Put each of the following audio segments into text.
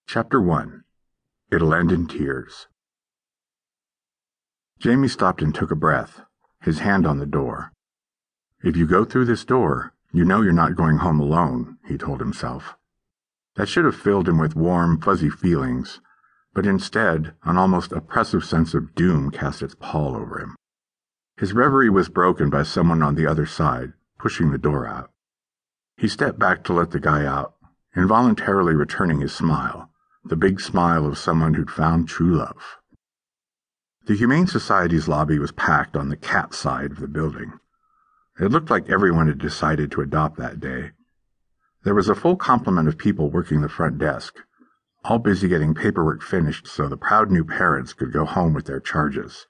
Chapter 1. It'll End in Tears. Jamie stopped and took a breath, his hand on the door. If you go through this door, you know you're not going home alone, he told himself. That should have filled him with warm, fuzzy feelings, but instead an almost oppressive sense of doom cast its pall over him. His reverie was broken by someone on the other side, pushing the door out. He stepped back to let the guy out, involuntarily returning his smile, the big smile of someone who'd found true love. The Humane Society's lobby was packed on the cat side of the building. It looked like everyone had decided to adopt that day. There was a full complement of people working the front desk, all busy getting paperwork finished so the proud new parents could go home with their charges.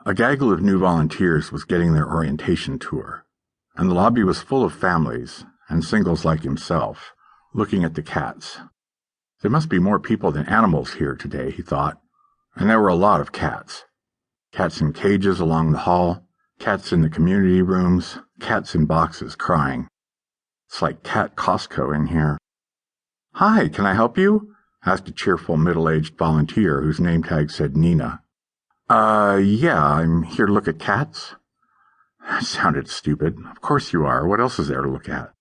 A gaggle of new volunteers was getting their orientation tour, and the lobby was full of families and singles like himself, looking at the cats. There must be more people than animals here today, he thought, and there were a lot of cats. Cats in cages along the hall, cats in the community rooms, cats in boxes crying. It's like Cat Costco in here. "Hi, can I help you?" asked a cheerful middle-aged volunteer whose name tag said Nina. Yeah, I'm here to look at cats." That sounded stupid. Of course you are. What else is there to look at?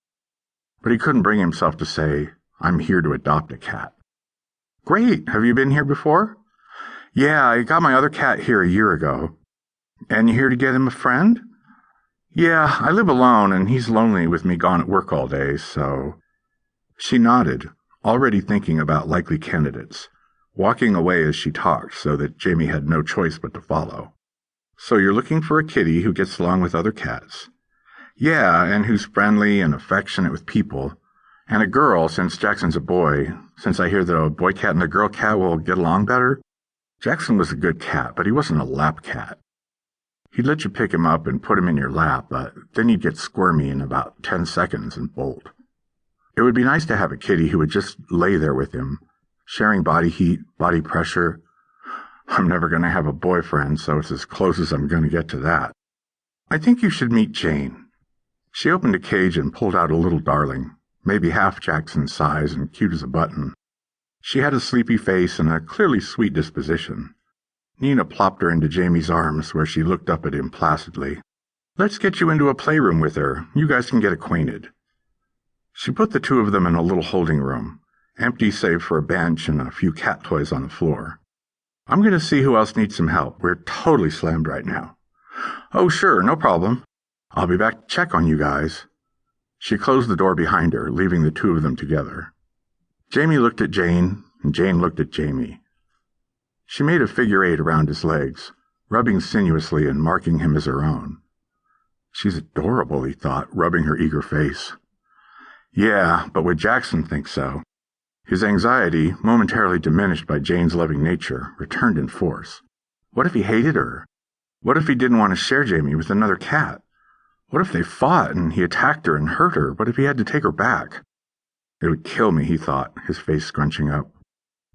But he couldn't bring himself to say, "I'm here to adopt a cat." "Great. Have you been here before?" "Yeah, I got my other cat here a year ago." "And you're here to get him a friend?" "Yeah, I live alone, and he's lonely with me gone at work all day, so—" She nodded, already thinking about likely candidates, walking away as she talked so that Jamie had no choice but to follow. "So you're looking for a kitty who gets along with other cats?" "Yeah, and who's friendly and affectionate with people. And a girl, since Jackson's a boy, since I hear that a boy cat and a girl cat will get along better. Jackson was a good cat, but he wasn't a lap cat. He'd let you pick him up and put him in your lap, but then he'd get squirmy in about 10 seconds and bolt. It would be nice to have a kitty who would just lay there with him, sharing body heat, body pressure. I'm never going to have a boyfriend, so it's as close as I'm going to get to that. I think you should meet Jane." She opened a cage and pulled out a little darling, maybe half Jackson's size and cute as a button. She had a sleepy face and a clearly sweet disposition. Nina plopped her into Jamie's arms, where she looked up at him placidly. "Let's get you into a playroom with her. You guys can get acquainted." She put the two of them in a little holding room, empty save for a bench and a few cat toys on the floor. "I'm going to see who else needs some help. We're totally slammed right now." "Oh, sure, no problem. I'll be back to check on you guys." She closed the door behind her, leaving the two of them together. Jamie looked at Jane, and Jane looked at Jamie. She made a figure 8 around his legs, rubbing sinuously and marking him as her own. She's adorable, he thought, rubbing her eager face. Yeah, but would Jackson think so? His anxiety, momentarily diminished by Jane's loving nature, returned in force. What if he hated her? What if he didn't want to share Jamie with another cat? What if they fought and he attacked her and hurt her? What if he had to take her back? It would kill me, he thought, his face scrunching up.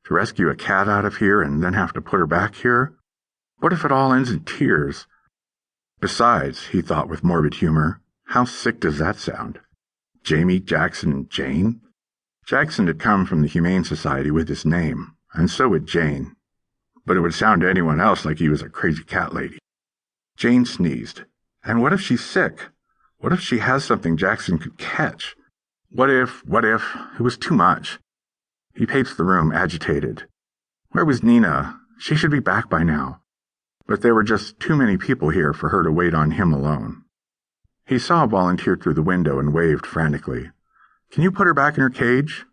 To rescue a cat out of here and then have to put her back here? What if it all ends in tears? Besides, he thought with morbid humor, how sick does that sound? Jamie, Jackson, and Jane? Jackson had come from the Humane Society with his name, and so would Jane. But it would sound to anyone else like he was a crazy cat lady. Jane sneezed. And what if she's sick? What if she has something Jackson could catch? What if? It was too much. He paced the room, agitated. Where was Nina? She should be back by now. But there were just too many people here for her to wait on him alone. He saw a volunteer through the window and waved frantically. "Can you put her back in her cage?"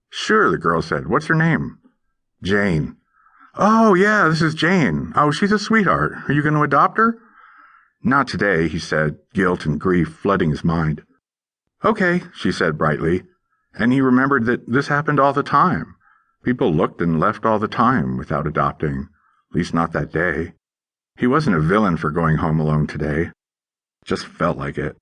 "Sure," the girl said. "What's her name?" "Jane." "Oh, yeah, this is Jane. Oh, she's a sweetheart. Are you going to adopt her?" "Not today," he said, guilt and grief flooding his mind. "Okay," she said brightly, and he remembered that this happened all the time. People looked and left all the time without adopting, at least not that day. He wasn't a villain for going home alone today. Just felt like it.